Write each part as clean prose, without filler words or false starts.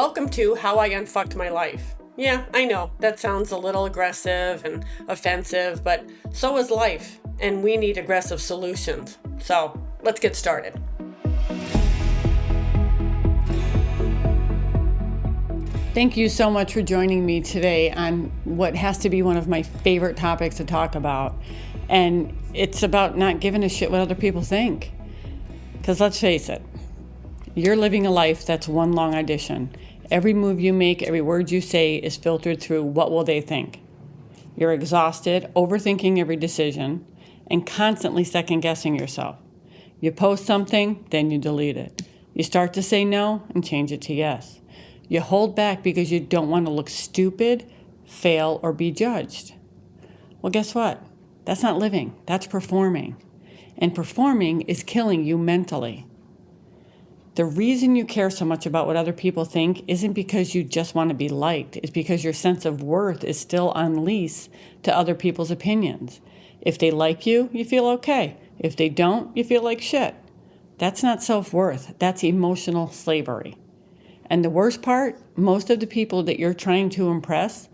Welcome to How I Unfucked My Life. Yeah, I know, that sounds a little aggressive and offensive, but so is life, and we need aggressive solutions. So, let's get started. Thank you so much for joining me today on what has to be one of my favorite topics to talk about. And it's about not giving a shit what other people think. Because let's face it, you're living a life that's one long audition. Every move you make, every word you say is filtered through what will they think. You're exhausted, overthinking every decision, and constantly second-guessing yourself. You post something, then you delete it. You start to say no and change it to yes. You hold back because you don't want to look stupid, fail, or be judged. Well, guess what? That's not living. That's performing. And performing is killing you mentally. The reason you care so much about what other people think isn't because you just want to be liked. It's because your sense of worth is still on lease to other people's opinions. If they like you, you feel okay. If they don't, you feel like shit. That's not self-worth. That's emotional slavery. And the worst part, most of the people that you're trying to impress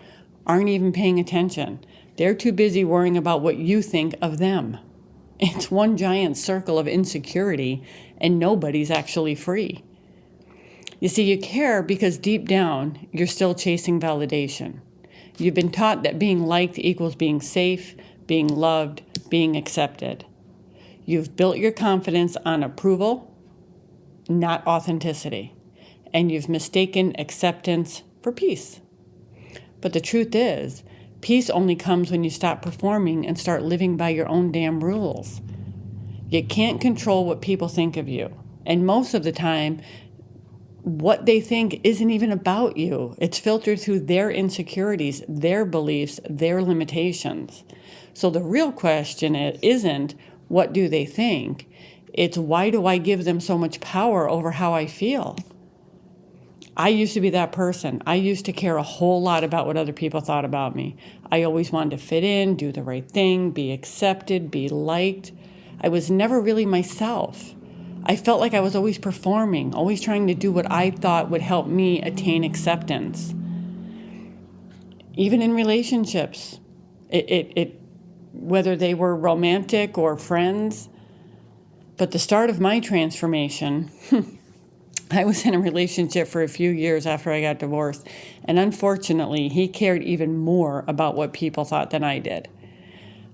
aren't even paying attention. They're too busy worrying about what you think of them. It's one giant circle of insecurity, and nobody's actually free. You see, you care because deep down, you're still chasing validation. You've been taught that being liked equals being safe, being loved, being accepted. You've built your confidence on approval, not authenticity. And you've mistaken acceptance for peace. But the truth is, peace only comes when you stop performing and start living by your own damn rules. You can't control what people think of you. And most of the time, what they think isn't even about you. It's filtered through their insecurities, their beliefs, their limitations. So the real question isn't, what do they think? It's, why do I give them so much power over how I feel? I used to be that person. I used to care a whole lot about what other people thought about me. I always wanted to fit in, do the right thing, be accepted, be liked. I was never really myself. I felt like I was always performing, always trying to do what I thought would help me attain acceptance. Even in relationships, whether they were romantic or friends. But the start of my transformation, I was in a relationship for a few years after I got divorced, and unfortunately, he cared even more about what people thought than I did.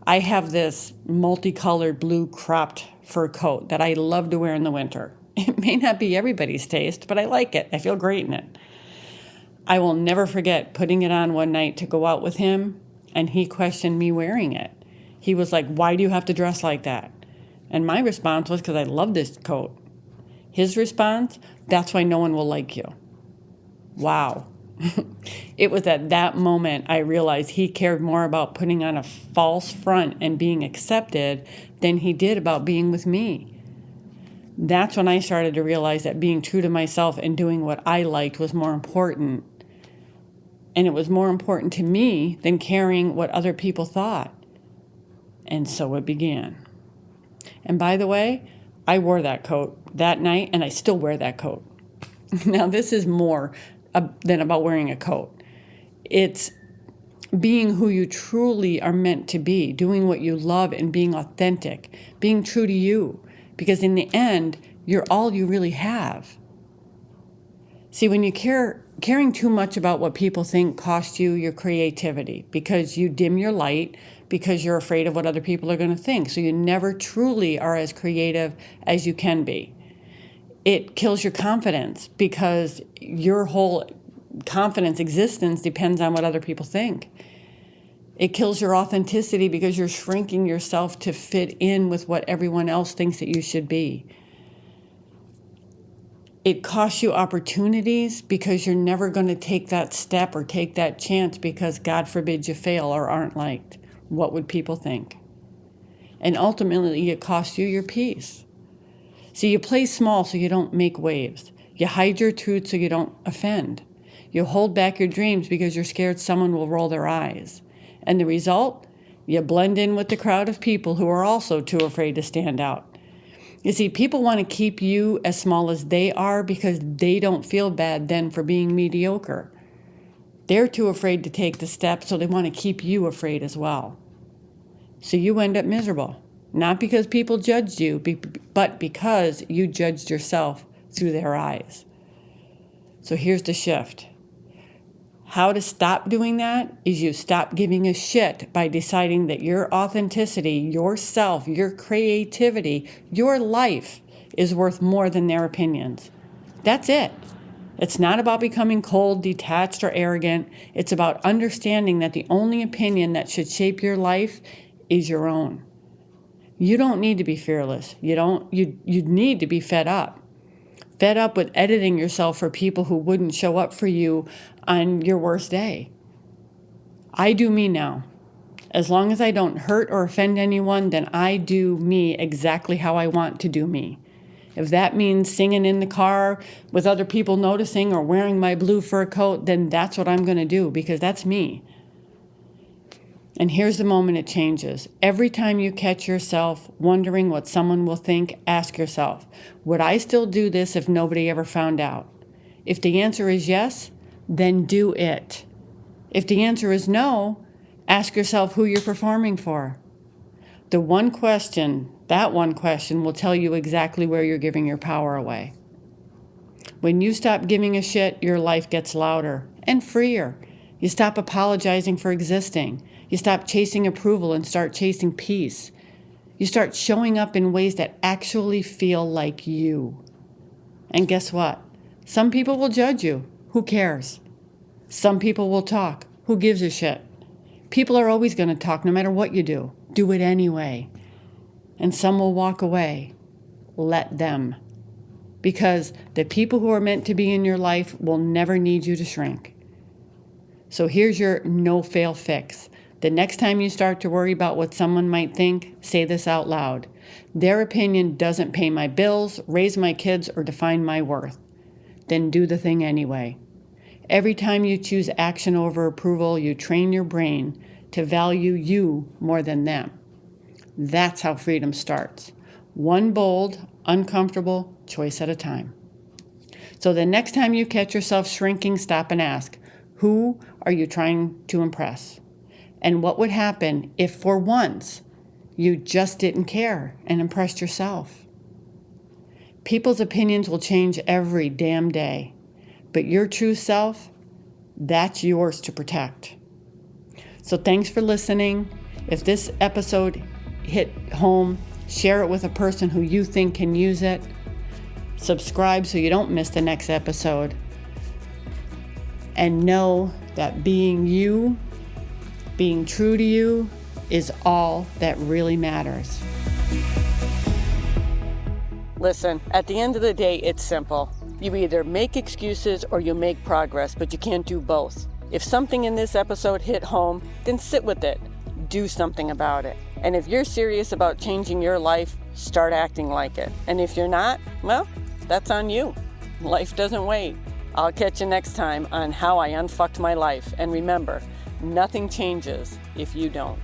I have this multicolored blue cropped fur coat that I love to wear in the winter. It may not be everybody's taste, but I like it. I feel great in it. I will never forget putting it on one night to go out with him, and he questioned me wearing it. He was like, "Why do you have to dress like that?" And my response was, "Because I love this coat." His response, "That's why no one will like you." Wow. It was at that moment I realized he cared more about putting on a false front and being accepted than he did about being with me. That's when I started to realize that being true to myself and doing what I liked was more important. And it was more important to me than caring what other people thought. And so it began. And by the way, I wore that coat that night, and I still wear that coat. Now, this is more than about wearing a coat. It's being who you truly are meant to be, doing what you love and being authentic, being true to you. Because in the end, you're all you really have. See, when you caring too much about what people think costs you your creativity, because you dim your light, because you're afraid of what other people are going to think. So you never truly are as creative as you can be. It kills your confidence because your whole confidence existence depends on what other people think. It kills your authenticity because you're shrinking yourself to fit in with what everyone else thinks that you should be. It costs you opportunities because you're never going to take that step or take that chance because God forbid you fail or aren't liked. What would people think? And ultimately, it costs you your peace. So you play small so you don't make waves. You hide your truth so you don't offend. You hold back your dreams because you're scared someone will roll their eyes. And the result? You blend in with the crowd of people who are also too afraid to stand out. You see, people want to keep you as small as they are because they don't feel bad then for being mediocre. They're too afraid to take the step, so they want to keep you afraid as well. So you end up miserable, not because people judged you, but because you judged yourself through their eyes. So here's the shift. How to stop doing that is you stop giving a shit by deciding that your authenticity, yourself, your creativity, your life is worth more than their opinions. That's it. It's not about becoming cold, detached, or arrogant. It's about understanding that the only opinion that should shape your life is your own. You don't need to be fearless. You need to be fed up. Fed up with editing yourself for people who wouldn't show up for you on your worst day. I do me now. As long as I don't hurt or offend anyone, then I do me exactly how I want to do me. If that means singing in the car with other people noticing or wearing my blue fur coat, then that's what I'm going to do because that's me. And here's the moment it changes. Every time you catch yourself wondering what someone will think, ask yourself, would I still do this if nobody ever found out? If the answer is yes, then do it. If the answer is no, ask yourself who you're performing for. That one question will tell you exactly where you're giving your power away. When you stop giving a shit, your life gets louder and freer. You stop apologizing for existing. You stop chasing approval and start chasing peace. You start showing up in ways that actually feel like you. And guess what? Some people will judge you. Who cares? Some people will talk. Who gives a shit? People are always going to talk no matter what you do. Do it anyway. And some will walk away. Let them. Because the people who are meant to be in your life will never need you to shrink. So here's your no-fail fix. The next time you start to worry about what someone might think, say this out loud. Their opinion doesn't pay my bills, raise my kids, or define my worth. Then do the thing anyway. Every time you choose action over approval, you train your brain to value you more than them. That's how freedom starts. One bold, uncomfortable choice at a time. So the next time you catch yourself shrinking, stop and ask, who are you trying to impress? And what would happen if for once you just didn't care and impressed yourself? People's opinions will change every damn day, but your true self, that's yours to protect. So thanks for listening. If this episode hit home, share it with a person who you think can use it. Subscribe so you don't miss the next episode. And know that being you, being true to you, is all that really matters. Listen, at the end of the day, it's simple. You either make excuses or you make progress, but you can't do both. If something in this episode hit home, then sit with it. Do something about it. And if you're serious about changing your life, start acting like it. And if you're not, well, that's on you. Life doesn't wait. I'll catch you next time on How I Unfucked My Life. And remember, nothing changes if you don't.